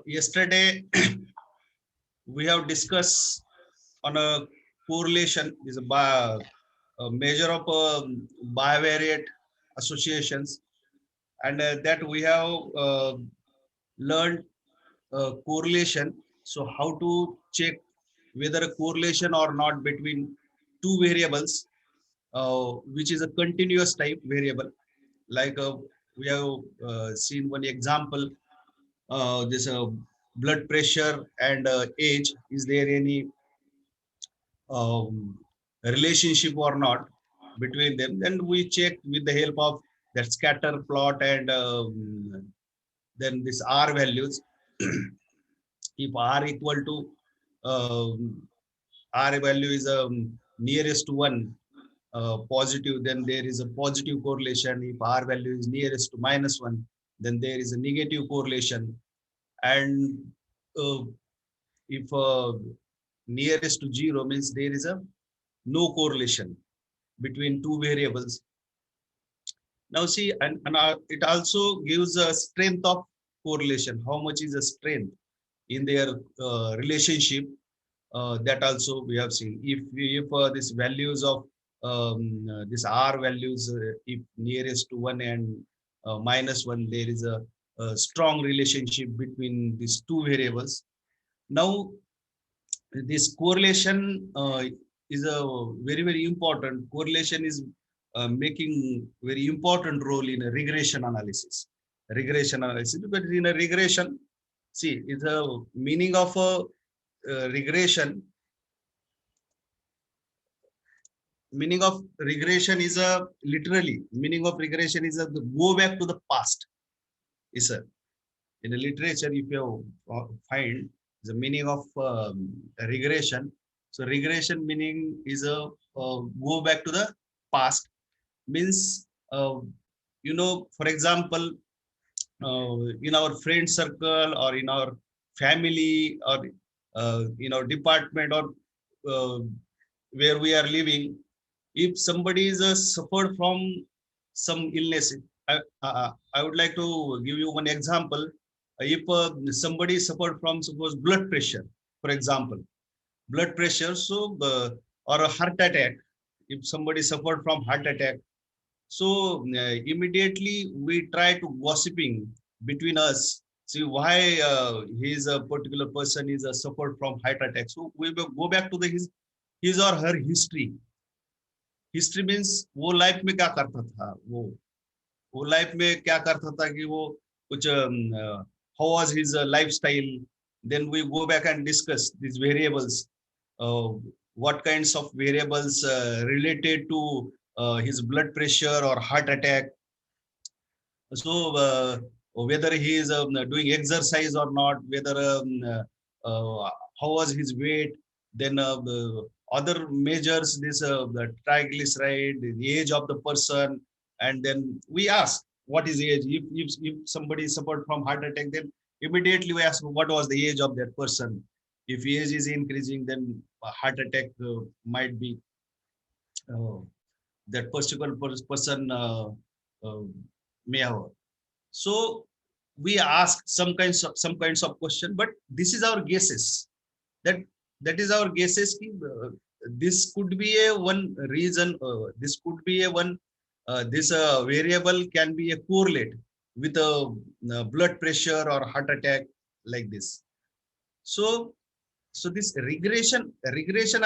Yesterday we have discussed on a correlation is a measure of bivariate associations, and that we have learned correlation. So how to check whether a correlation or not between two variables, which is a continuous type variable. Like we have seen one example, this blood pressure and age. Is there any um, relationship or not between them? Then we check with the help of that scatter plot and then this R values. If R equal to R value is nearest to one positive, then there is a positive correlation. If R value is nearest to -1, then there is a negative correlation. And uh, if nearest to 0 means there is a no correlation between two variables. Now see, and it also gives a strength of correlation. How much is the strength in their relationship? That also we have seen. If these values of this R values, if nearest to 1 and -1, there is a strong relationship between these two variables. Now this correlation is a very important. Correlation is making very important role in a regression analysis, because in a regression, see, it's a meaning of a regression. Meaning of regression is a literally meaning of regression is a go back to the past. Is a in a literature, if you find the meaning of regression, so regression meaning is a go back to the past. Means for example, in our friend circle or in our family or in our department or uh, where we are living, if somebody is suffered from some illness. I would like to give you one example. If somebody suffered from, suppose, blood pressure, for example, blood pressure, so or a heart attack. If somebody suffered from heart attack, so immediately we try to gossiping between us. See why he is a particular person is suffered from heart attack. So we will go back to the his or her history. History means वो life में क्या करता था, वो life में क्या करता था कि वो कुछ how was his lifestyle. Then we go back and discuss these variables, what kinds of variables related to his blood pressure or heart attack. So whether he is doing exercise or not, whether how was his weight, then other measures, this the triglyceride, the age of the person, and then we ask what is age. If somebody suffered from heart attack, then immediately we ask what was the age of that person. If age is increasing, then heart attack might be uh, that particular person uh, may have. So we ask some kinds of question, but this is our guesses. That that is our guesses. This could be a one reason. This could be a one. This variable can be a correlate with a blood pressure or heart attack, like this. So this regression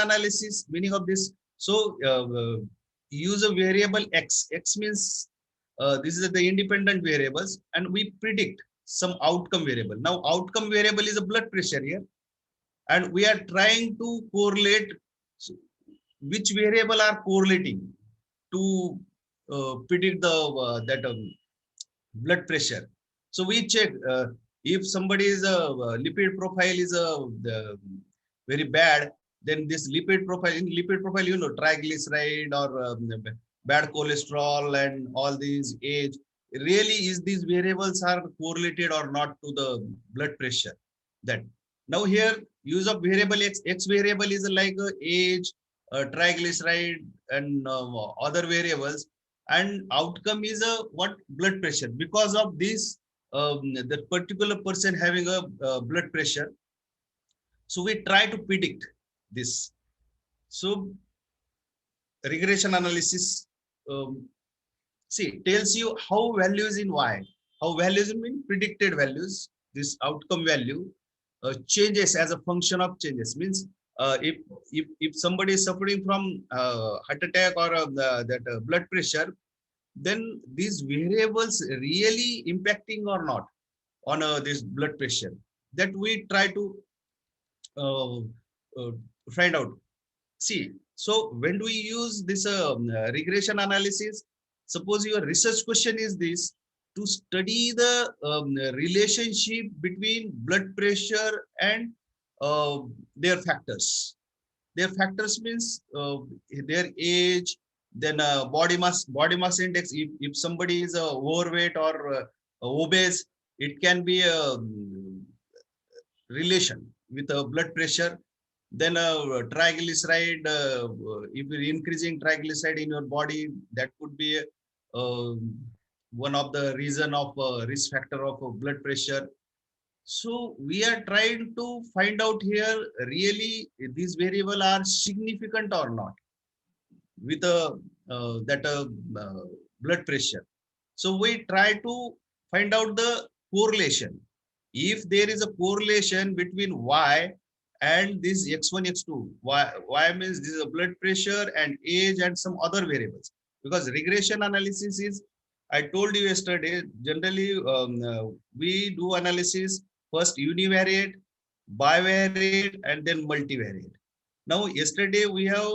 analysis meaning of this. So use a variable x. X means this is the independent variables, and we predict some outcome variable. Now outcome variable is a blood pressure here, and we are trying to correlate which variable are correlating to predict the that blood pressure. So we check if somebody is a lipid profile is very bad, then this lipid profile, triglyceride or bad cholesterol and all these age, really is these variables are correlated or not to the blood pressure. That now here use of variable x variable is like age, triglyceride and other variables, and outcome is a what blood pressure. Because of this that particular person having a blood pressure. So we try to predict this. So regression analysis, see, tells you how values in Y, how values in predicted values, this outcome value changes as a function of changes. Means if somebody is suffering from heart attack or that blood pressure, then these variables really impacting or not on this blood pressure, that we try to uh, uh, find out. See, so when we use this regression analysis, suppose your research question is this: to study the relationship between blood pressure and their factors. Their factors means their age, then body mass index. If somebody is overweight or obese, it can be a relation with blood pressure. Then triglyceride, if you're increasing triglyceride in your body, that could be uh, one of the reason of risk factor of blood pressure. So we are trying to find out here really these variable are significant or not with that blood pressure. So we try to find out the correlation. If there is a correlation between Y and this X1, X2, Y means this is a blood pressure and age and some other variables. Because regression analysis is, I told you yesterday, generally we do analysis first univariate, bivariate, and then multivariate. Now, yesterday we have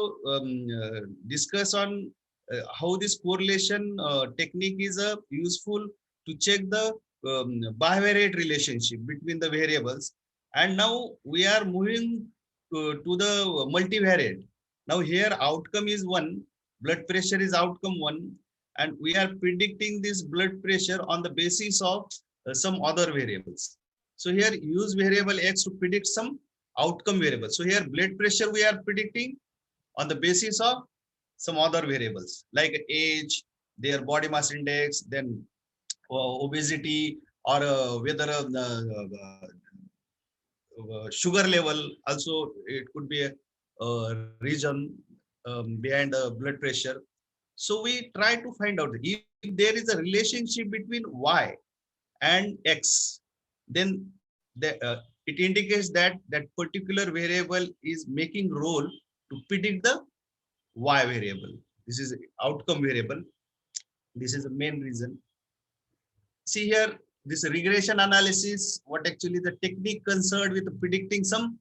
discussed on how this correlation technique is useful to check the bivariate relationship between the variables. And now we are moving to the multivariate. Now here outcome is one, blood pressure is outcome one, and we are predicting this blood pressure on the basis of some other variables. So here use variable X to predict some outcome variable. So here blood pressure we are predicting on the basis of some other variables like age, their body mass index, then obesity, or whether sugar level. Also, it could be a reason behind the blood pressure. So we try to find out if there is a relationship between Y and X, then it indicates that that particular variable is making role to predict the Y variable. This is outcome variable. This is the main reason. See here, this regression analysis, what actually the technique concerned with predicting some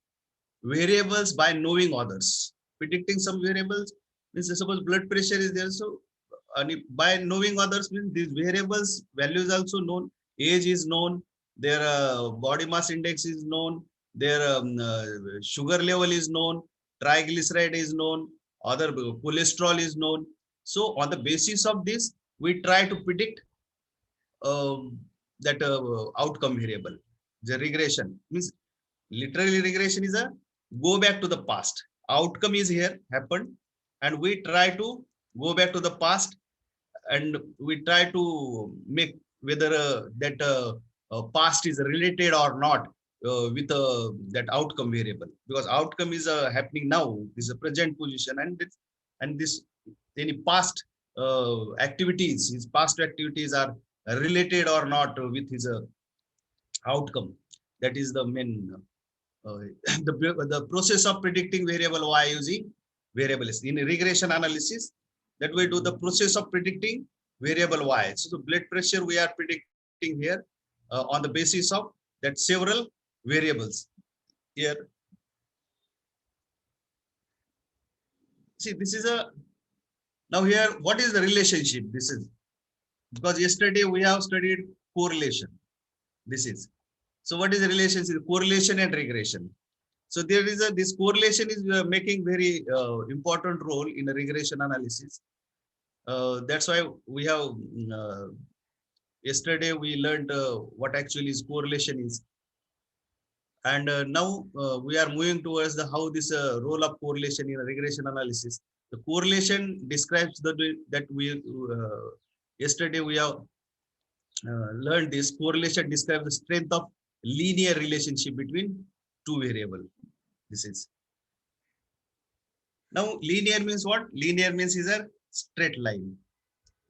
variables by knowing others. Predicting some variables means suppose blood pressure is there, so by knowing others means these variables values also known, age is known, their body mass index is known, their sugar level is known, triglyceride is known, other cholesterol is known. So on the basis of this, we try to predict that outcome variable. The regression means literally regression is a go back to the past. Outcome is here happened, and we try to go back to the past, and we try to make whether that past is related or not with that outcome variable, because outcome is happening now, is a present position, and this any past activities, his past activities are related or not with his outcome. That is the main uh, the process of predicting variable Y using variable S. In regression analysis, that we do the process of predicting variable Y. So the blood pressure we are predicting here on the basis of that several variables. Here, see, this is a, now here, what is the relationship? This is because yesterday we have studied correlation. This is, so what is the relationship? Correlation and regression. So there is a, this correlation is making very important role in a regression analysis. That's why we have yesterday we learned what actually is correlation is, and now we are moving towards the how this role of correlation in a regression analysis. The correlation describes the that we yesterday we have learned this, correlation describes the strength of linear relationship between two variable. This is now linear means what? Linear means is a straight line.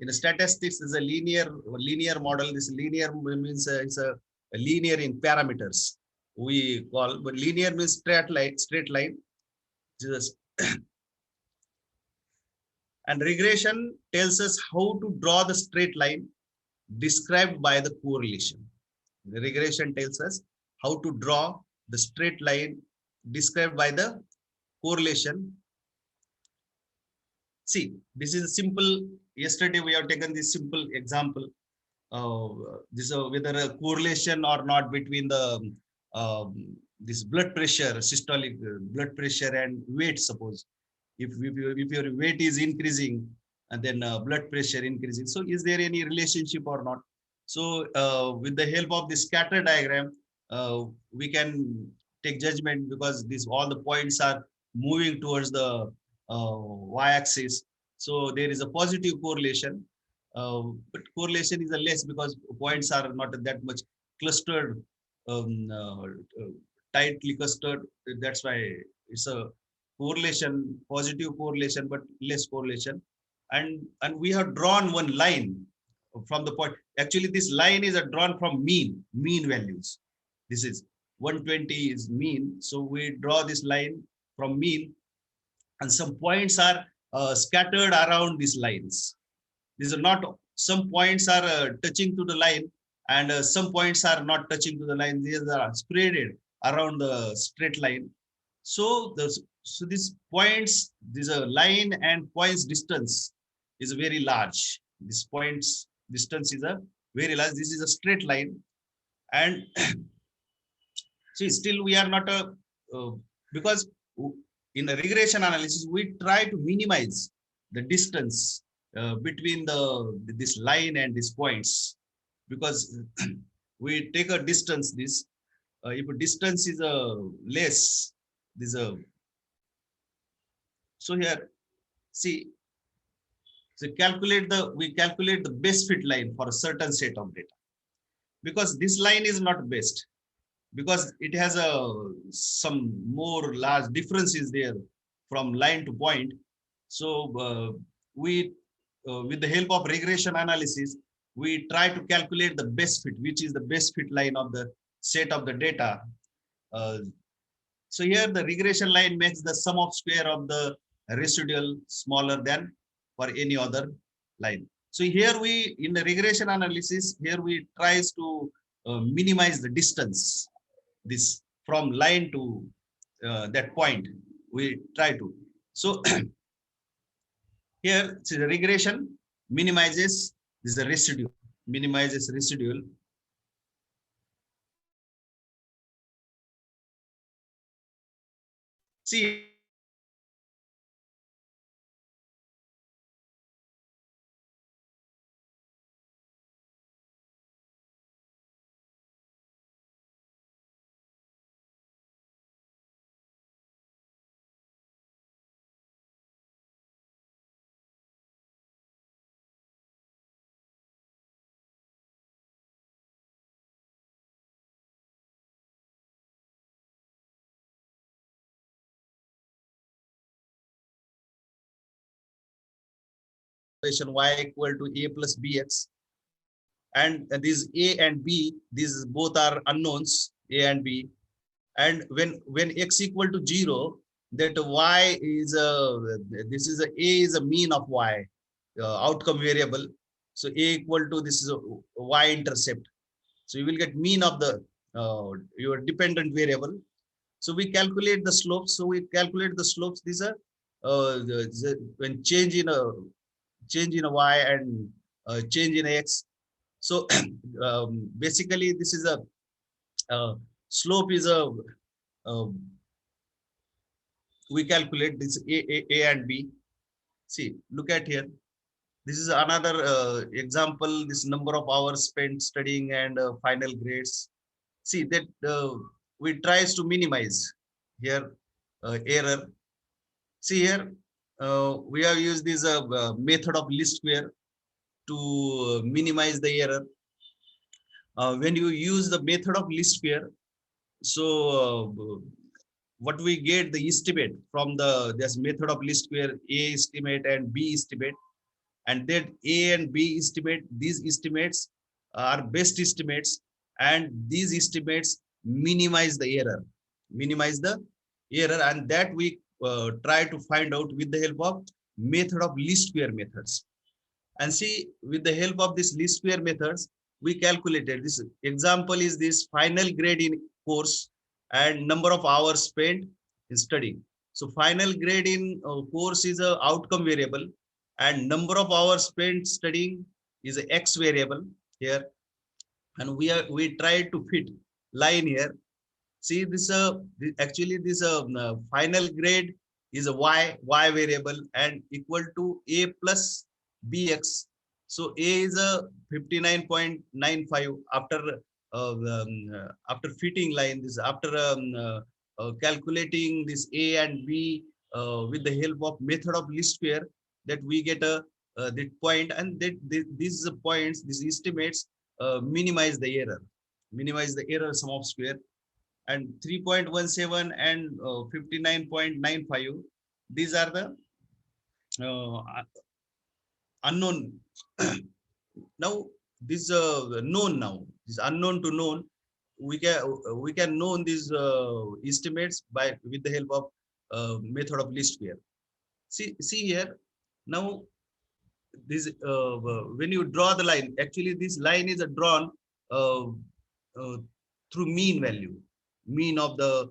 In statistics, is a linear model. This linear means it's a linear in parameters. We call, but linear means straight line. Straight line. Just and regression tells us how to draw the straight line described by the correlation. The regression tells us how to draw the straight line described by the correlation. See, this is simple. Yesterday we have taken this simple example. This whether a correlation or not between the this blood pressure, systolic blood pressure and weight. Suppose if your weight is increasing and then blood pressure increasing, so is there any relationship or not? So with the help of the scatter diagram, we can take judgment because these all the points are moving towards the y-axis. So there is a positive correlation, but correlation is a less because points are not that much clustered, um, uh, uh, tightly clustered. That's why it's a correlation, positive correlation, but less correlation. And we have drawn one line from the point. Actually, this line is drawn from mean values. This is 120 is mean. So we draw this line from mean, and some points are scattered around these lines. These are not, some points are touching to the line, and some points are not touching to the line. These are spread around the straight line. So these points, this line and points distance is very large. This points distance is a very large. This is a straight line, and see, still we are not a because in the regression analysis we try to minimize the distance between the this line and these points, because we take a distance this if a distance is a less this a so here see, so we calculate the best fit line for a certain set of data, because this line is not best because it has a some more large differences there from line to point. So we with the help of regression analysis we try to calculate the best fit, which is the best fit line of the set of the data. uh, so here the regression line makes the sum of square of the residual smaller than for any other line. So here we, in the regression analysis, here we tries to minimize the distance this from line to that point we try to. So here see the regression minimizes this is a residue, minimizes residual. See, y equal to a plus bx, and these a and b, these both are unknowns, a and b. And when x equal to 0, that y is a, this is a is a mean of y, outcome variable. So a equal to this is a y intercept. So you will get mean of the your dependent variable. So we calculate the slopes. So we calculate the slopes. These are when change in a y and change in x. So basically this is a slope is uh, we calculate this a and b. See, look at here. This is another example. This number of hours spent studying and final grades. See that we tries to minimize here error. See here, we have used this method of least square to minimize the error. when you use the method of least square, so what we get the estimate from the this method of least square, A estimate and B estimate, and that A and B estimate, these estimates are best estimates, and these estimates minimize the error, minimize the error, and that we try to find out with the help of method of least square methods. And see, with the help of this least square methods, we calculated this example is this final grade in course and number of hours spent in studying. So final grade in course is a outcome variable, and number of hours spent studying is a X variable here. And we try to fit line here. See this actually this final grade is a y variable and equal to a plus bx. So a is a 59.95 after after fitting line this after calculating this a and b with the help of method of least square, that we get a the point, and that these points, these estimates minimize the error, minimize the error sum of square. And 3.17 and 59.95, these are the uh, unknown. Now this known, now this unknown to known, we can know these estimates by with the help of method of least square. See here now, this when you draw the line, actually this line is drawn uh, uh, through mean value, mean of the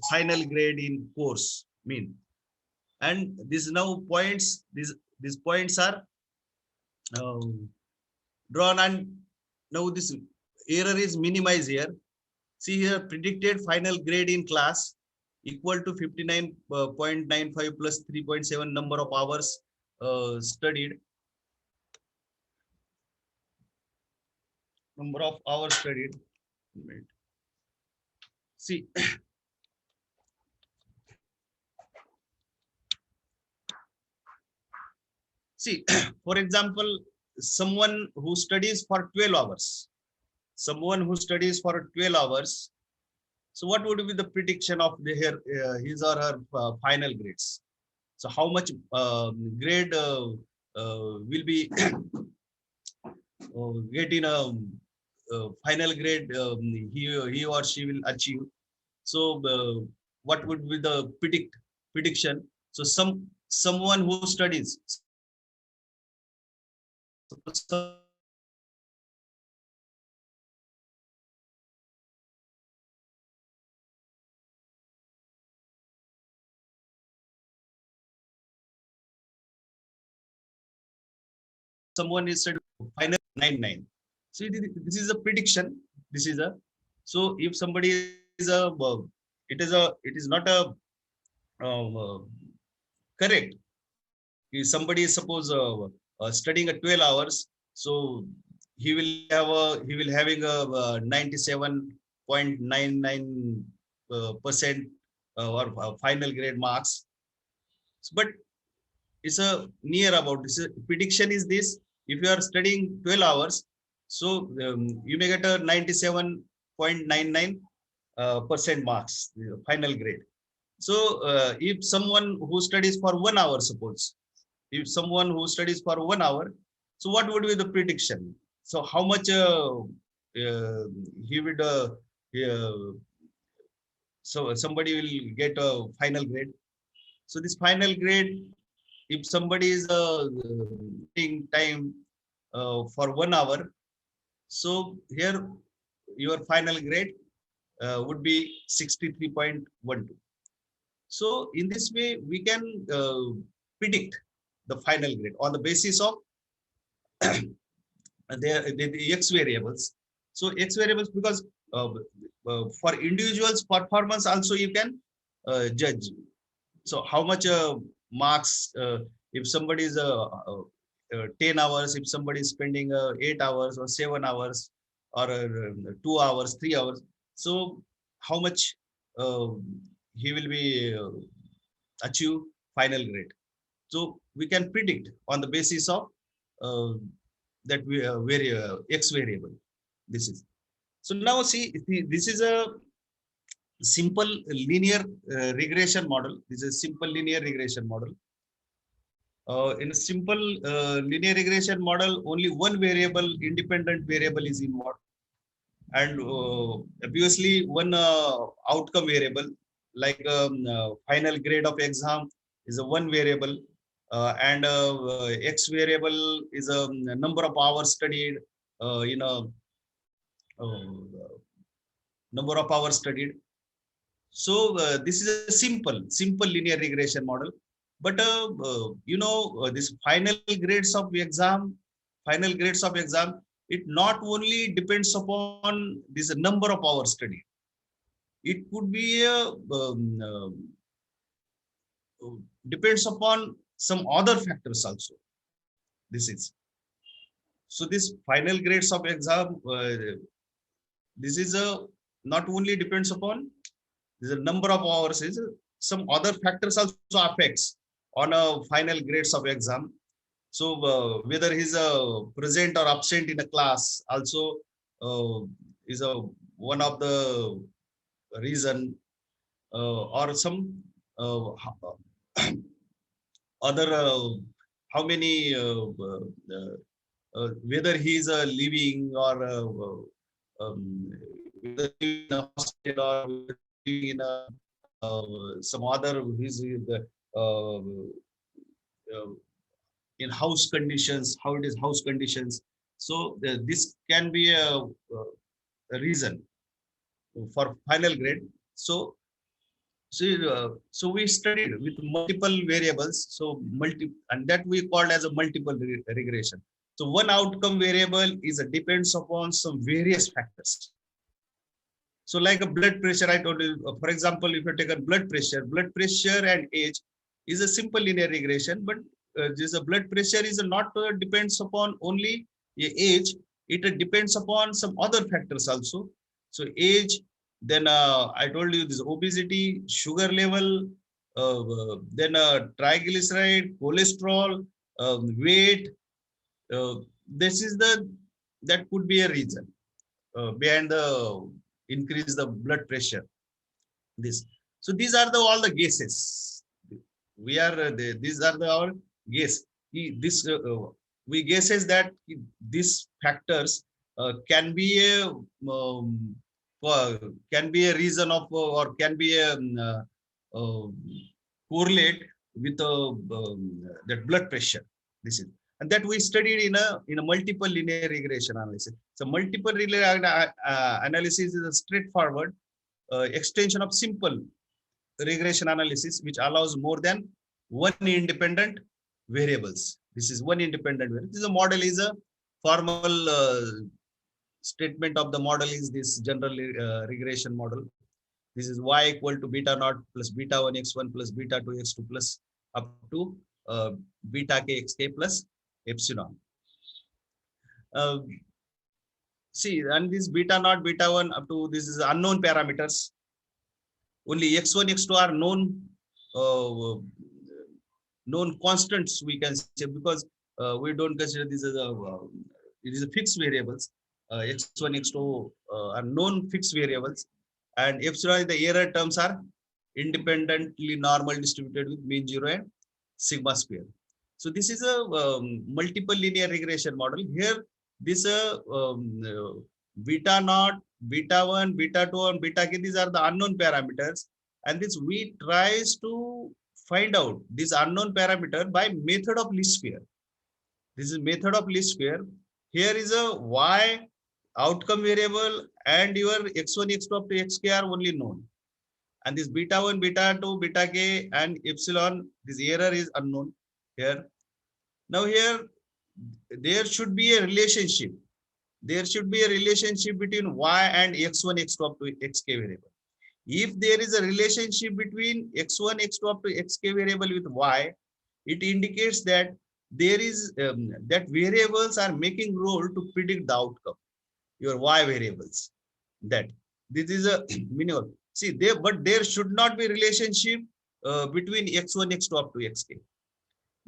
final grade in course mean. And this now points, these points are drawn, and now this error is minimized here. See here, predicted final grade in class equal to 59.95 plus 3.7 number of hours studied, number of hours studied. See, see, for example, someone who studies for 12 hours, someone who studies for 12 hours. So what would be the prediction of his or her final grades? So how much grade will be get in a final grade he or she will achieve? So what would be the prediction? So someone who studies, someone is studying final 99. So this is a prediction. This is a, so if somebody is a it is not a uh, correct. If somebody is suppose studying at 12 hours, so he will having a 97.99 percent or final grade marks. But it's a near about this prediction is this: if you are studying 12 hours, so you may get a 97.99 percent marks final grade. So if someone who studies for 1 hour, suppose if someone who studies for 1 hour, so what would be the prediction? So how much uh, he would uh, so somebody will get a final grade. So this final grade, if somebody is taking time for 1 hour, so here your final grade would be 63.12. So in this way we can predict the final grade on the basis of the x variables. So x variables, because for individuals performance also you can judge. So how much marks if somebody is 10 hours, if somebody is spending 8 hours or 7 hours or 2 hours, 3 hours, so how much uh, he will be achieve final grade. So we can predict on the basis of uh, that we x variable. This is so now see this is a simple linear regression model. This is a simple linear regression model. In a simple linear regression model, only one variable, independent variable is involved, and obviously one outcome variable, like final grade of exam is a one variable, and x variable is a number of hours studied, uh, number of hours studied. So this is a simple linear regression model. But this final grades of exam, it not only depends upon this number of hours studied. It could be depends upon some other factors also. This is so this final grades of exam. This is a not only depends upon the number of hours, is some other factors also affects on a final grades of exam. So whether he's present or absent in a class also is a one of the reason, or some other how many whether he's living or whether in a hostel or living in a some other his uh, uh, in house conditions, how it is house conditions. So this can be a reason for final grade. So so we studied with multiple variables, so and that we called as a multiple regression. So one outcome variable is a depends upon some various factors. So like a blood pressure, I told you, for example, if you take a blood pressure and age is a simple linear regression. But this blood pressure is not depends upon only age. It depends upon some other factors also. So age, then I told you this obesity, sugar level, then triglyceride, cholesterol, weight. uh, this is the that could be a reason behind the increase the blood pressure. This so these are the all the guesses. We are these are the our guess. This we guesses that these factors can be a can be a reason of or can be a uh, correlate with that blood pressure. This is and that we studied in a multiple linear regression analysis. So multiple linear analysis is a straightforward extension of simple regression analysis, which allows more than one independent variables. This is one independent variable. This is a model is a formal statement of the model is this general regression model. This is y equal to beta naught plus beta 1 x1 plus beta 2 x2 plus up to beta k xk plus epsilon. Uh, See, and this beta naught, beta 1 up to this is unknown parameters. Only x1, x2 are known constants, we can say, because we don't consider this as it is a fixed variables. X1, x2 are known fixed variables, and epsilon, the error terms are independently normal distributed with mean zero and sigma square. So this is a multiple linear regression model. Here, this beta naught, beta 1, beta 2, and beta k, these are the unknown parameters. And this we tries to find out this unknown parameter by method of least square. This is method of least square. Here is a y outcome variable and your x1, x2 up to xk are only known. And this beta 1, beta 2, beta k and epsilon, this error is unknown here. Now here, there should be a relationship. There should be a relationship between y and x1, x2 up to xk variable. If there is a relationship between x1, x2 up to xk variable with y, it indicates that there is that variables are making role to predict the outcome. Your y variables. That this is a minimum. See, but there should not be relationship between x1, x2 up to xk.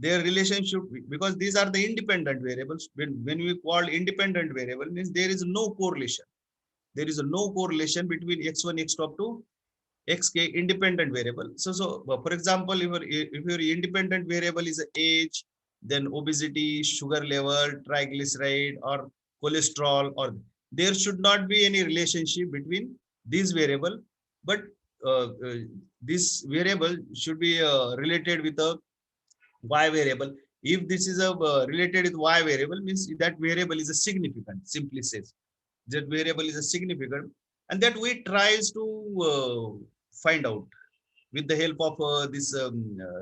their relationship, because these are the independent variables. When we call independent variable, means there is no correlation. There is no correlation between x1, x2 up to xk independent variable. So for example, if your independent variable is age, then obesity, sugar level, triglyceride, or cholesterol, or there should not be any relationship between these variable, but this variable should be related with a y variable. If this is a related with y variable, means that variable is a significant, simply says that variable is a significant, and that we tries to find out with the help of this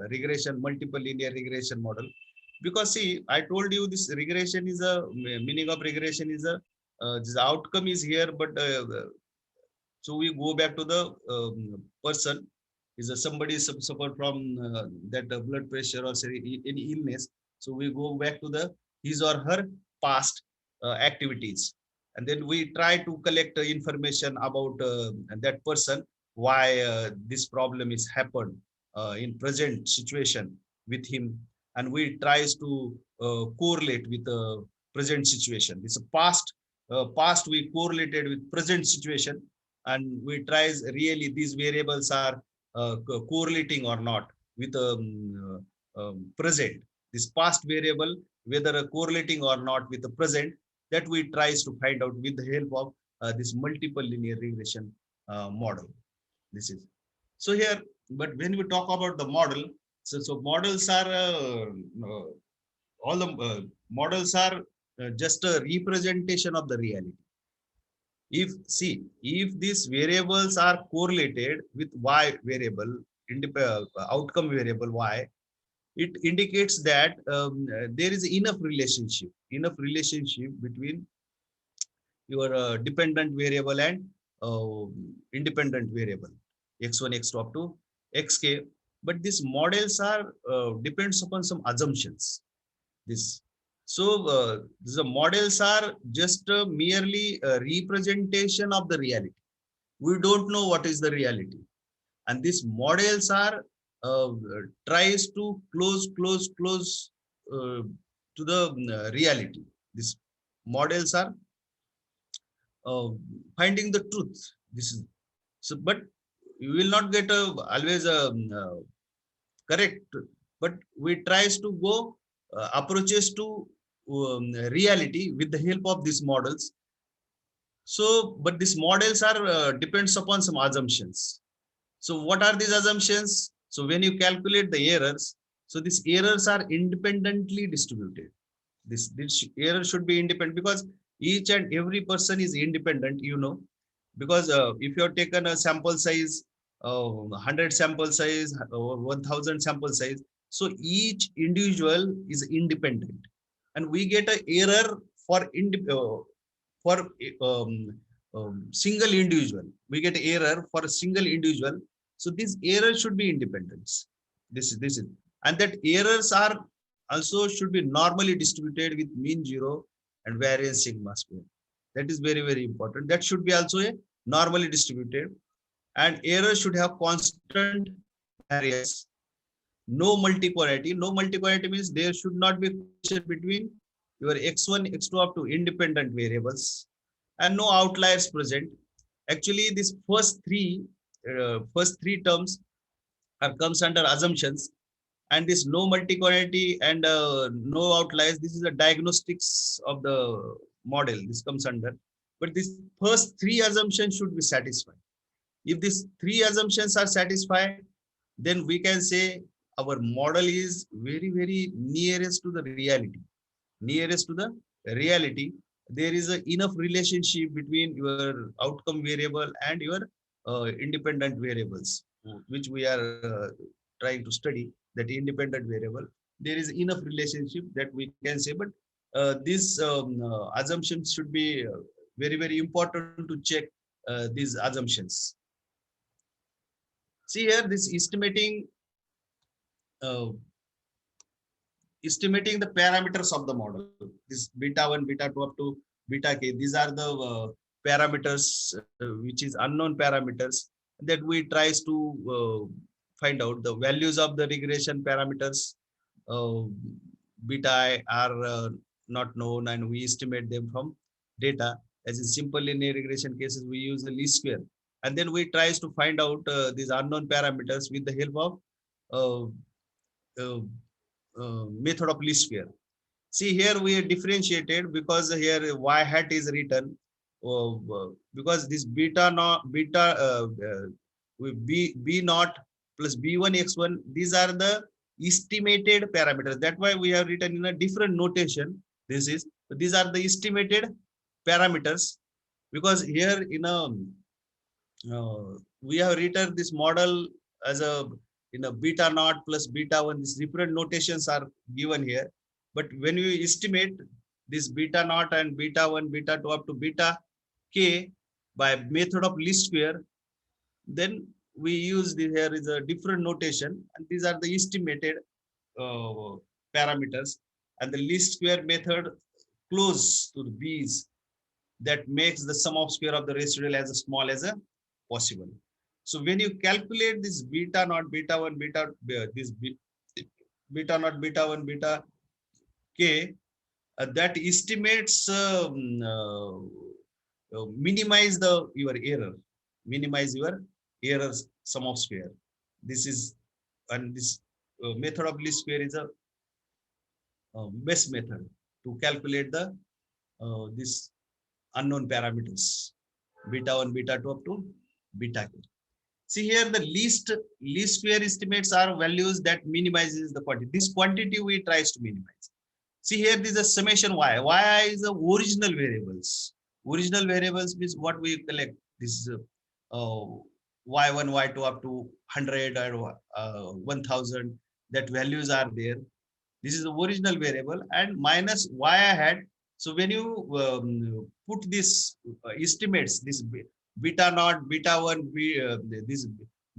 regression, multiple linear regression model. Because see, I told you this regression is a meaning of regression is a this outcome is here, but so we go back to the person. Is somebody suffer from that blood pressure or say any illness? So we go back to the his or her past activities, and then we try to collect information about that person, why this problem is happened in present situation with him, and we tries to correlate with the present situation. It's a past we correlated with present situation, and we tries really these variables are correlating or not with present. This past variable, whether correlating or not with the present, that we tries to find out with the help of this multiple linear regression model. This is so here. But when we talk about the model, so models are all the models are just a representation of the reality. If see, if these variables are correlated with y variable, outcome variable y, it indicates that there is enough relationship between your dependent variable and uh, independent variable x1, x2 up to xk. But these models are depends upon some assumptions. This so the models are just merely a representation of the reality. We don't know what is the reality, and these models are uh, tries to close to the reality. These models are uh, finding the truth. This is so, but you will not get always correct, but we tries to go approaches to reality with the help of these models. So but these models are depends upon some assumptions. So what are these assumptions? So when you calculate the errors, so these errors are independently distributed. This error should be independent, because each and every person is independent, because if you have taken a sample size, 100 sample size or 1000 sample size, so each individual is independent, and we get a error for for single individual. We get error for a single individual. So this error should be independence. This is, and that errors are also should be normally distributed with mean zero and variance sigma square. That is very, very important. That should be also a normally distributed, and error should have constant variance. No multipolarity. No multipolarity means there should not be correlation between your x1, x2 up to independent variables, and no outliers present. Actually, this first three terms are comes under assumptions, and this no multicollinearity and no outliers. This is the diagnostics of the model. This comes under, but these first three assumptions should be satisfied. If these three assumptions are satisfied, then we can say our model is very, very nearest to the reality. Nearest to the reality, there is a enough relationship between your outcome variable and your independent variables, which we are trying to study. That independent variable, there is enough relationship that we can say. But these assumptions should be very, very important to check these assumptions. See here, this uh, estimating the parameters of the model. This beta 1, beta 2 up to beta k. These are the parameters which is unknown parameters, that we tries to find out the values of the regression parameters. uh, beta I are not known, and we estimate them from data. As in simple linear regression cases, we use the least square, and then we tries to find out these unknown parameters with the help of uh, uh, method of least square. See here we are differentiated because here y hat is written because this beta not beta b naught plus b1 x1, these are the estimated parameters. That's why we have written in a different notation. This is these are the estimated parameters, because here in a we have written this model as a beta naught plus beta 1. These different notations are given here, but when you estimate this beta naught and beta 1 beta 2 up to beta k by method of least square, then we use the here is a different notation, and these are the estimated uh, parameters, and the least square method close to the b's that makes the sum of square of the residual as small as a possible. So when you calculate this beta naught, beta 1, beta, this beta naught, beta 1, beta k, that estimates minimize your error, minimize your errors sum of square. This is, and this method of least square is a best method to calculate the this unknown parameters beta 1 beta 2 up to beta k. See here the least square estimates are values that minimizes the quantity. This quantity we tries to minimize. See here this is a summation y. Y is the original variables. Original variables means what we collect. This uh, y1 y2 up to 100 or 1000. That values are there. This is the original variable, and minus y I had. So when you put this estimates, this beta naught, beta 1, this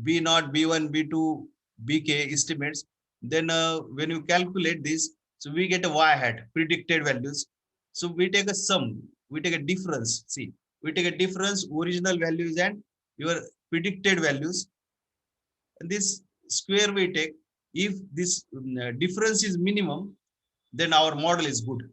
b naught, b1, b2, bk estimates, then when you calculate this, so we get a y hat predicted values. So we take a sum, we take a difference. See, we take a difference, original values and your predicted values, and this square we take. If this difference is minimum, then our model is good.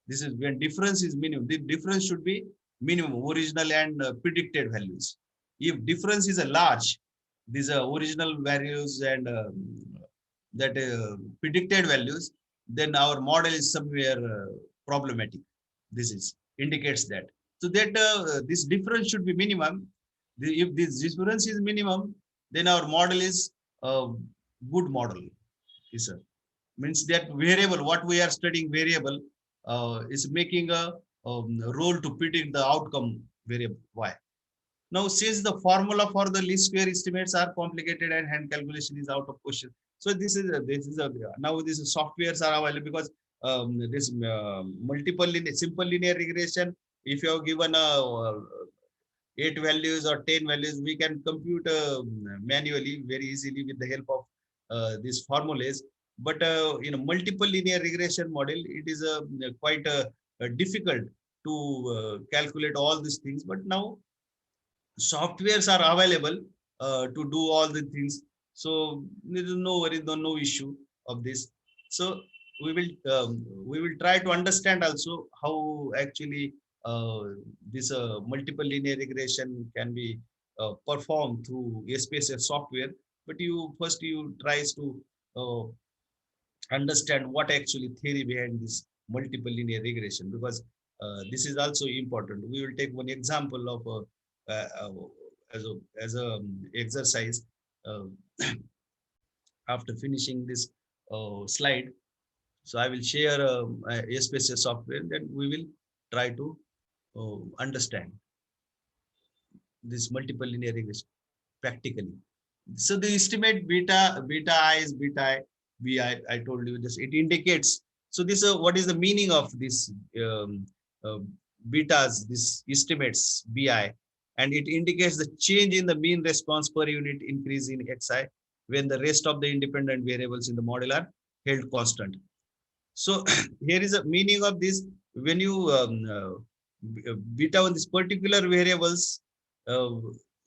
This is when difference is minimum. The difference should be minimum, original and predicted values. If difference is a large, these are original values and that predicted values, then our model is somewhere problematic. This is indicates that. So that this difference should be minimum. If this difference is minimum, then our model is a good model. Yes, sir. Means that variable, what we are studying variable is making a role to predict the outcome variable y. Now since the formula for the least square estimates are complicated and hand calculation is out of question, so this is a now this softwares are available, because this multiple linear, simple linear regression, if you have given a 8 values or 10 values, we can compute manually very easily with the help of these formulas. But multiple linear regression model, it is quite difficult to calculate all these things. But now softwares are available to do all the things, so there is no worry, no issue of this. So we will try to understand also how actually this multiple linear regression can be performed through SPSS software. But you first you tries to uh, understand what actually theory behind this multiple linear regression, because this is also important. We will take one example of uh, uh, as a exercise uh, after finishing this slide. So I will share a SPSS software, then we will try to understand this multiple linear regression practically. So the estimate beta I is beta I, I told you this, it indicates. So this what is the meaning of this uh, betas, this estimates bi, and it indicates the change in the mean response per unit increase in xi when the rest of the independent variables in the model are held constant. So here is a meaning of this. When you beta on this particular variables, uh,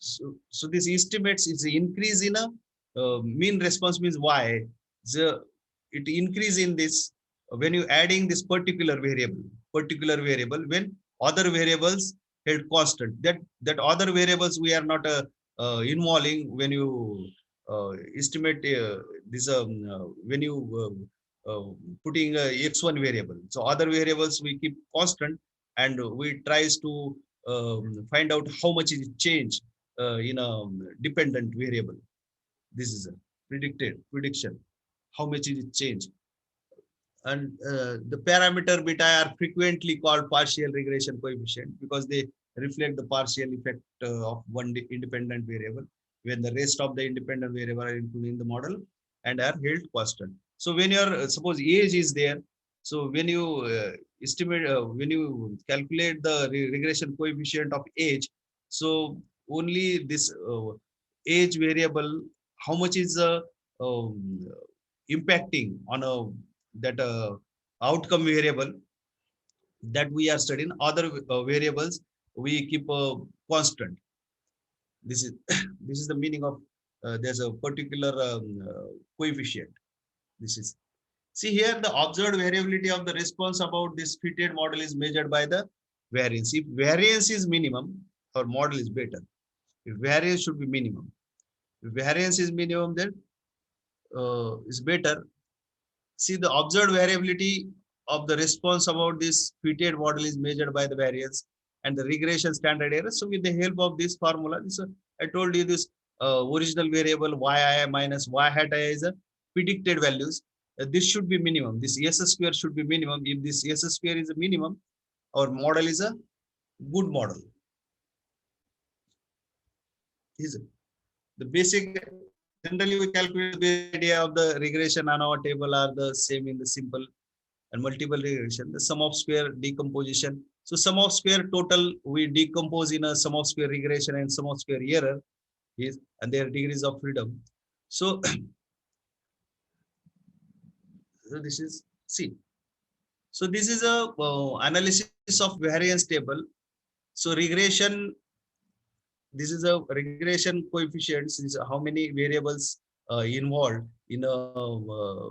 so this estimates is the increase in a mean response means y. The it increase in this when you adding this particular variable when other variables held constant. That other variables we are not involving when you estimate this when you putting a x1 variable. So other variables we keep constant, and we tries to find out how much is change in a dependent variable. This is a prediction, how much is it change. And the parameter beta are frequently called partial regression coefficient because they reflect the partial effect of one independent variable when the rest of the independent variable are included in the model and are held constant. So when your suppose age is there, so when you estimate when you calculate the regression coefficient of age, so only this age variable, how much is impacting on a that outcome variable that we are studying. Other variables we keep constant. This is this is the meaning of there's a particular coefficient. This is, see here, the observed variability of the response about this fitted model is measured by the variance. If variance is minimum, our model is better. If variance should be minimum, if variance is minimum, then is better. See, the observed variability of the response about this fitted model is measured by the variance and the regression standard error. So with the help of this formula, this, I told you this original variable yi minus y hat I is a predicted values. This should be minimum. This S square should be minimum. If this S square is a minimum, our model is a good model. Is the basic. Generally, we calculate the idea of the regression on our table are the same in the simple and multiple regression. The sum of square decomposition. So sum of square total we decompose in a sum of square regression and sum of square error is and their degrees of freedom. So this is C. So this is a analysis of variance table. So regression, this is a regression coefficients, is how many variables involved in a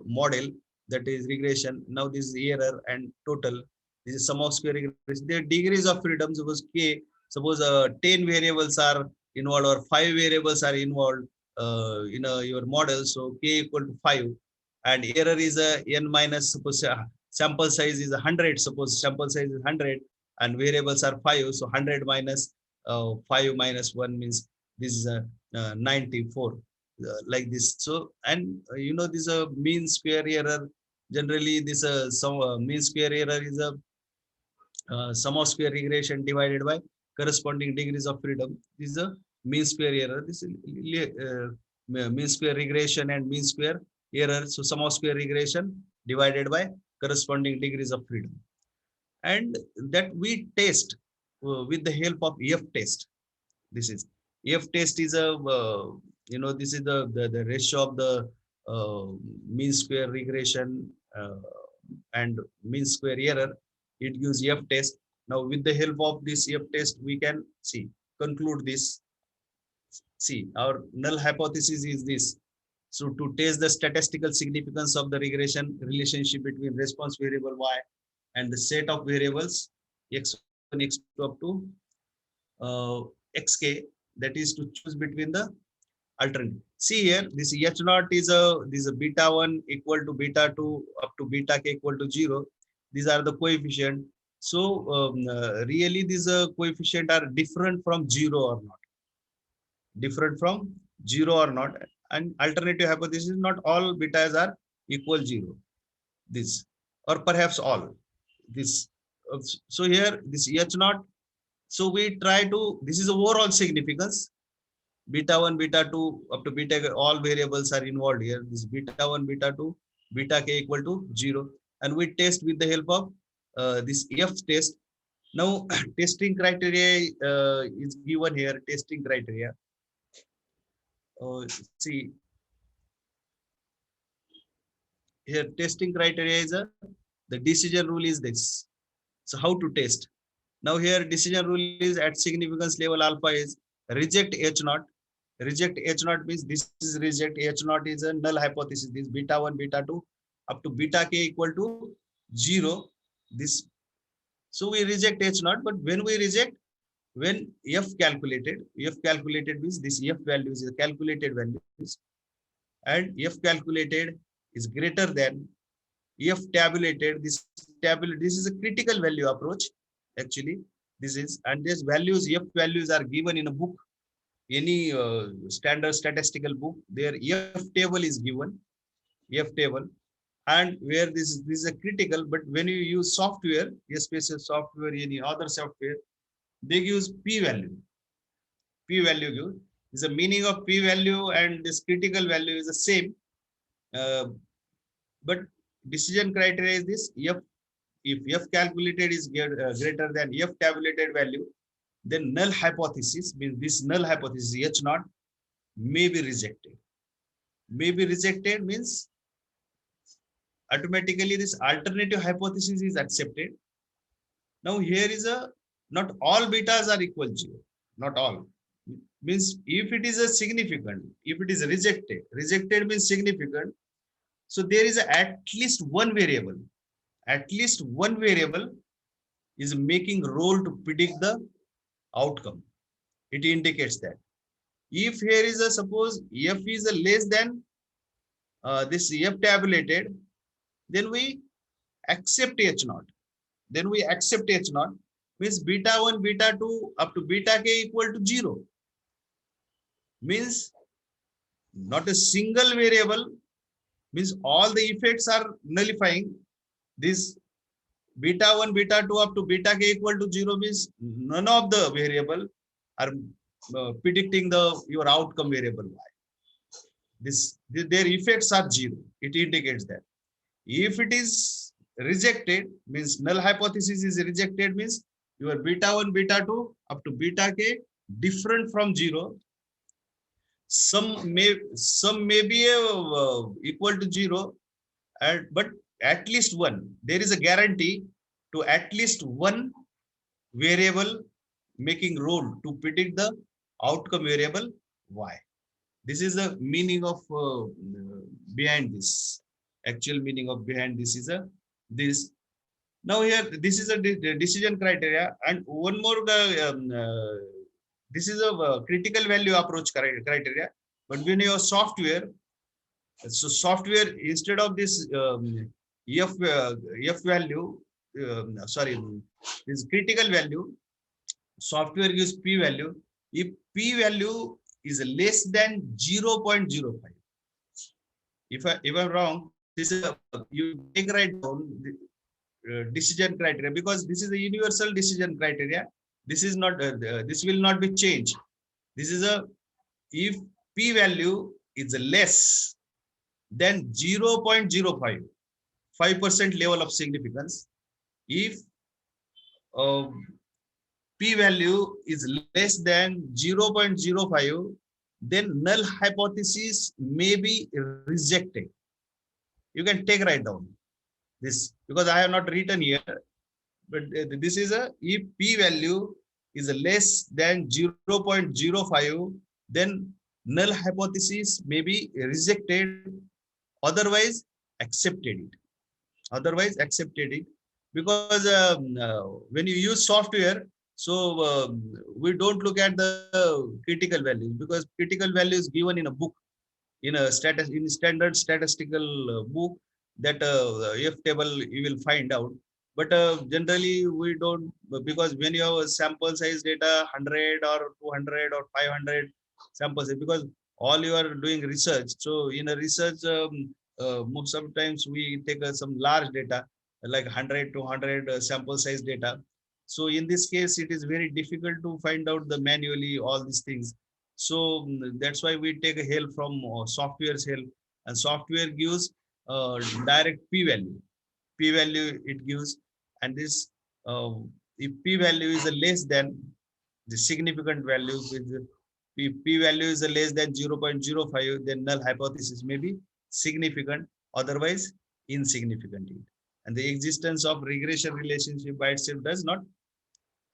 model, that is regression. Now this is error and total. This is sum of square regression. Their degrees of freedom, suppose k, suppose 10 variables are involved or 5 variables are involved in your model. So k equal to 5, and error is a n minus, suppose sample size is 100. Suppose sample size is 100 and variables are 5. So 100 minus 5 minus 1 means this is a 94, like this. So, and you know, this a mean square error. Generally this some mean square error is a sum of square regression divided by corresponding degrees of freedom. This is a mean square error. This is mean square regression and mean square error. So sum of square regression divided by corresponding degrees of freedom, and that we test with the help of F test. This is F test is a you know, this is the ratio of the mean square regression and mean square error. It gives F test. Now with the help of this F test we can see conclude this. See, our null hypothesis is this. So to test the statistical significance of the regression relationship between response variable y and the set of variables x1, x2 up to xk, that is to choose between the alternative. See here, this h naught is a beta 1 equal to beta 2 up to beta k equal to 0. These are the coefficient. So really these coefficient are different from 0 or not. Different from 0 or not. And alternative hypothesis, not all betas are equal 0. This, or perhaps all. This. So here, this h naught. So we try to, this is overall significance. Beta 1, beta 2, up to beta k, all variables are involved here. This beta 1, beta 2, beta k equal to 0. And we test with the help of this F test. Now, testing criteria is given here, testing criteria. See, here testing criteria is the decision rule is this. So how to test? Now here decision rule is at significance level alpha is reject H naught. Reject H naught means this is reject H naught is a null hypothesis. This beta 1, beta 2, up to beta k equal to 0, this, so we reject H naught. But when we reject, when F calculated means this F value is a calculated values, and F calculated is greater than F tabulated. This is a critical value approach. Actually, this is, and these values, F values are given in a book, any standard statistical book. Their F table is given, F table, and where this is a critical. But when you use software, especially software, any other software, they use P value. P value is the meaning of P value, and this critical value is the same. But decision criteria is this: if F calculated is greater than F tabulated value, then null hypothesis means this null hypothesis H naught may be rejected. May be rejected means automatically this alternative hypothesis is accepted. Now here is a, not all betas are equal to 0. Not all. Means if it is a significant, if it is rejected means significant. So there is at least one variable. At least one variable is making role to predict the outcome. It indicates that. If here is a, suppose F is a less than this F tabulated, then we accept H naught. Then we accept H naught, means beta 1, beta 2 up to beta k equal to 0. Means not a single variable, means all the effects are nullifying. This beta 1, beta 2 up to beta k equal to 0 means none of the variable are predicting your outcome variable y. Their effects are 0. It indicates that. If it is rejected, means null hypothesis is rejected, means your beta 1, beta 2 up to beta k different from 0. Some may be equal to 0, but at least one. There is a guarantee to at least one variable making role to predict the outcome variable y. This is the meaning of behind this. Actual meaning of behind this is this. Now here, this is a decision criteria, and one more. This is a critical value approach criteria. But when your software, so software instead of this F value, this critical value, software gives P value. If P value is less than 0.05, if I'm wrong, this is you take right down the decision criteria, because this is a universal decision criteria. This is not this will not be changed. This is a, if P value is less than 0.05, 5% level of significance. If P value is less than 0.05, then null hypothesis may be rejected. You can take right down this, because I have not written here, but this is a, if P value is less than 0.05, then null hypothesis may be rejected, otherwise accepted it. Otherwise accepted it, because when you use software, so we don't look at the critical values, because critical value is given in a book, in a standard statistical book, that F table you will find out. But generally we don't, because when you have a sample size data 100 or 200 or 500 samples, because all you are doing research. So in a research, most sometimes we take some large data like 100 to 100 sample size data. So in this case, it is very difficult to find out the manually all these things. So that's why we take a help from software's help, and software gives direct P value. P value it gives, and this if P value is less than the significant value, with P value is less than 0.05, then null hypothesis may be significant, otherwise insignificant. And the existence of regression relationship by itself does not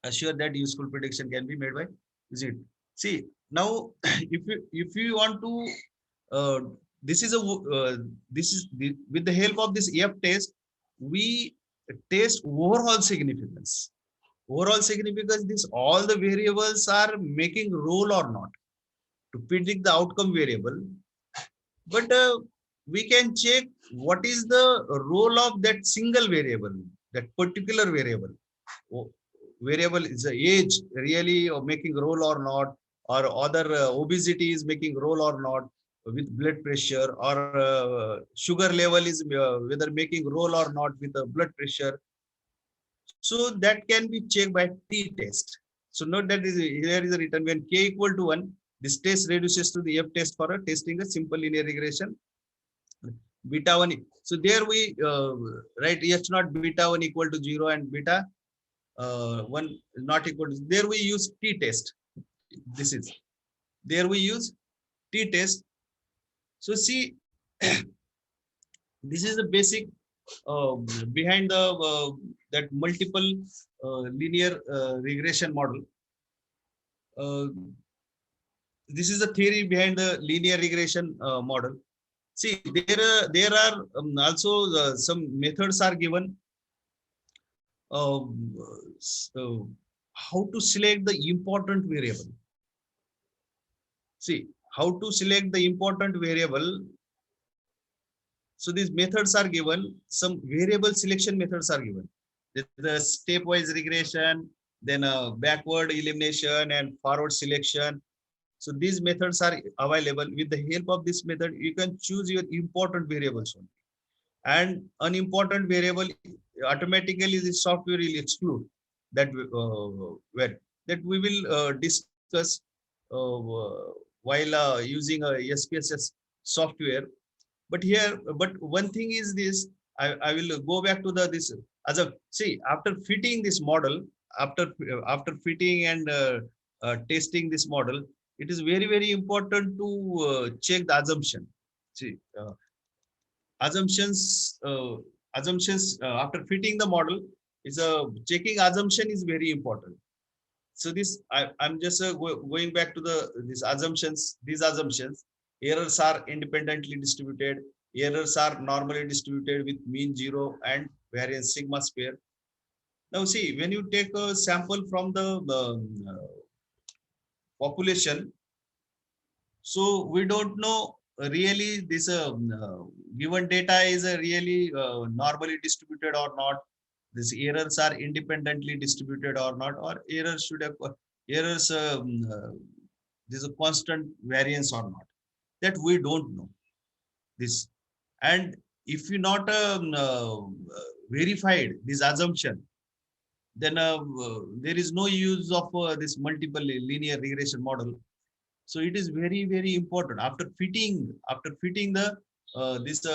assure that useful prediction can be made by using it. See, now if you want to this is a with the help of this F test, we test overall significance. Overall significance, this all the variables are making role or not to predict the outcome variable, but we can check what is the role of that single variable, that particular variable. Variable is the age really making role or not, or other obesity is making role or not with blood pressure, or sugar level is whether making role or not with the blood pressure. So that can be checked by t test. So note that is here is written when k equal to 1, this test reduces to the F test for a testing a simple linear regression beta 1. So there we write h not beta 1 equal to 0 and beta 1 not equal to, there we use t test. This is, there we use t test. So see, this is the basic uh, behind the that multiple linear regression model. uh, this is the theory behind the linear regression model. See, there are also some methods are given, so how to select the important variable. See, how to select the important variable. So these methods are given, some variable selection methods are given. The stepwise regression, then backward elimination and forward selection. So these methods are available. With the help of this method, you can choose your important variables only. And unimportant variable, automatically the software will exclude that where that we will discuss while using a SPSS software. But here, but one thing is this, I will go back to the this as a, see, after fitting this model, after fitting and testing this model, it is very important to check the assumption. See, assumptions after fitting the model is a checking assumption is very important. So this I'm just going back to the these assumptions. These assumptions, errors are independently distributed, errors are normally distributed with mean 0 and variance sigma square. Now see, when you take a sample from the population, so we don't know really this given data is really normally distributed or not. These errors are independently distributed or not, or errors should have errors. There's a constant variance or not. That we don't know this, and if you not verified this assumption, then there is no use of this multiple linear regression model. So it is very important after fitting the this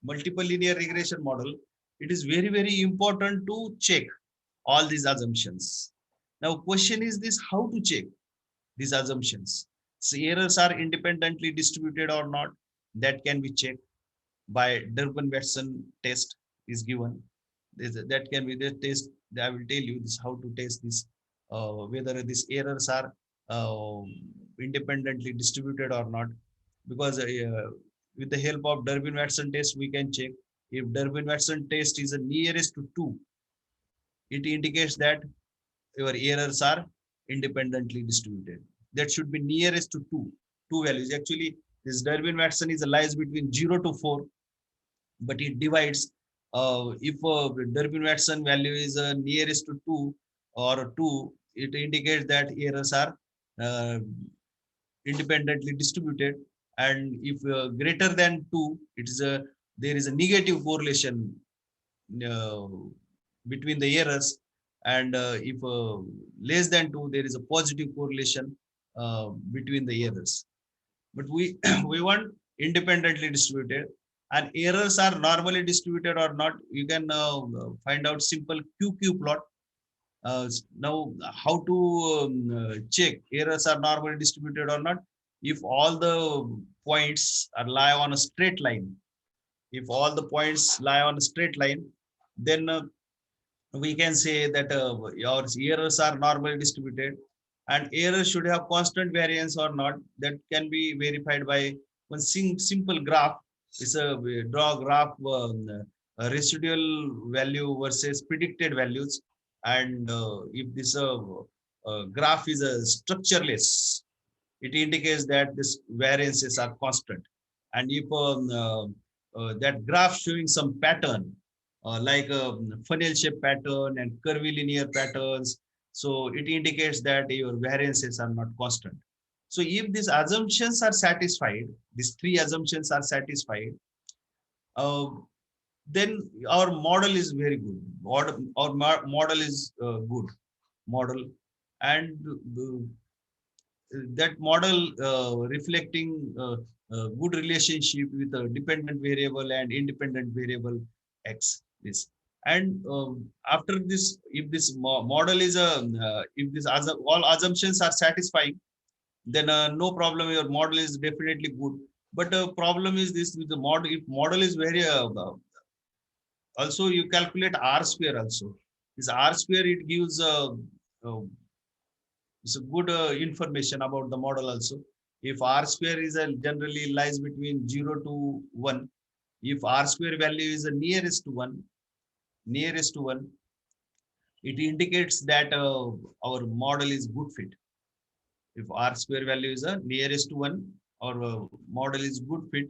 multiple linear regression model. It is very important to check all these assumptions. Now question is this, how to check these assumptions. So errors are independently distributed or not, that can be checked by Durbin-Watson test is given. That can be the test. I will tell you this how to test this whether these errors are uh, independently distributed or not, because with the help of Durbin-Watson test we can check. If Durbin-Watson test is the nearest to 2, it indicates that your errors are independently distributed. That should be nearest to 2 values. Actually, this Durbin-Watson is lies between 0 to 4, but it divides. If Durbin-Watson value is nearest to 2 or 2, it indicates that errors are uh, independently distributed. And if greater than 2, it is a, there is a negative correlation uh, between the errors. And if less than 2, there is a positive correlation between the errors. But we we want independently distributed, and errors are normally distributed or not, you can find out simple QQ plot. Now how to check errors are normally distributed or not. If all the points are lie on a straight line, if all the points lie on a straight line, then we can say that your errors are normally distributed. And errors should have constant variance or not, that can be verified by one simple graph is a we draw a graph, residual value versus predicted values, and if this graph is a structureless, it indicates that this variances are constant. And if that graph showing some pattern, like a funnel shape pattern and curvilinear patterns, so it indicates that your variances are not constant. So if these assumptions are satisfied, these three assumptions are satisfied, uh, then our model is very good. Model is good model, and that model reflecting good relationship with a dependent variable and independent variable x. This, and after this, if this model is a if this all assumptions are satisfying, then no problem. Your model is definitely good. But problem is this with the model. If model is very also you calculate r square also. This r square it gives uh, it's a good information about the model also. If r square is a generally lies between 0 to 1, if r square value is the nearest to 1, it indicates that our model is good fit. If r square value is a nearest to 1, our model is good fit.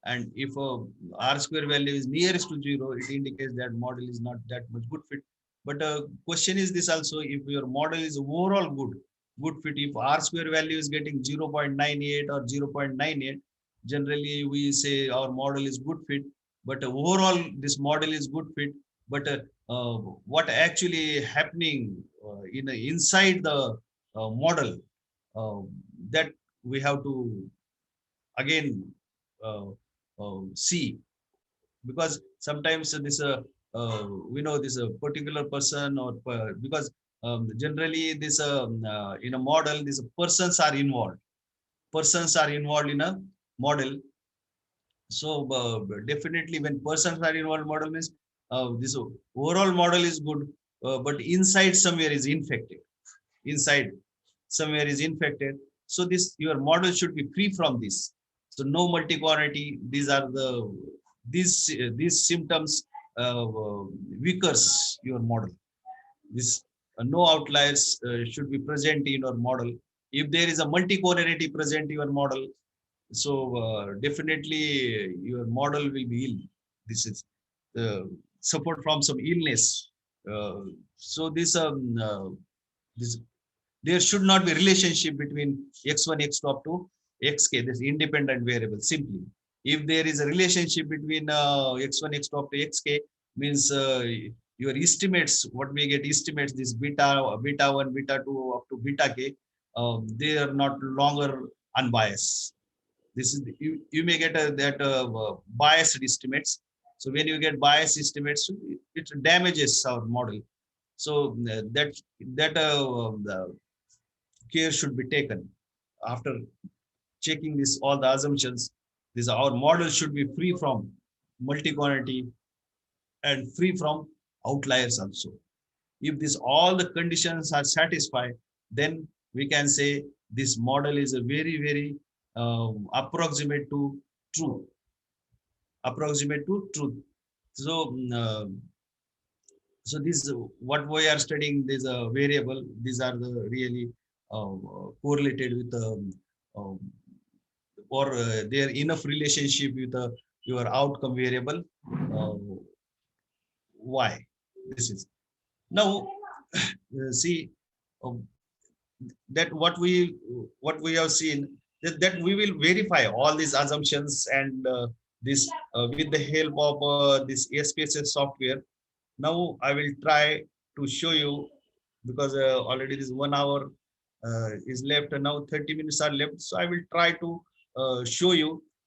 And if r square value is nearest to 0, it indicates that model is not that much good fit. But question is this also, if your model is overall good fit, if r square value is getting 0.98 or 0.98, generally we say our model is good fit. But overall this model is good fit. But what actually happening in inside the model, uh, that we have to again uh, see, because sometimes this we know this particular person or because generally this in a model these persons are involved in a model. So definitely when persons are involved model means this overall model is good, but inside somewhere is infected, inside somewhere is infected. So this your model should be free from this. So no multi-quantity, these are the these symptoms weakers your model. This no outliers should be present in your model. If there is a multi-quantity present in your model, so definitely your model will be ill. This is uh, support from some illness. uh, so this there should not be relationship between x1 x2 up to xk, this independent variable. Simply if there is a relationship between x1 x2 up to xk, means your estimates, what we get estimates, this beta 1 beta 2 up to beta k, they are not longer unbiased. This is you may get that biased estimates. So when you get biased estimates, it damages our model. So that the care should be taken after checking this all the assumptions. This our model should be free from multi-quantity and free from outliers also. If this all the conditions are satisfied, then we can say this model is a very approximate to truth, approximate to truth. So so this what we are studying, these variable, these are the really correlated with um, or there enough relationship with your outcome variable uh, y. This is now see uh, that what we have seen, that we will verify all these assumptions and this with the help of this SPSS software. Now I will try to show you, because already this 1 hour is left and now 30 minutes are left. So I will try to show you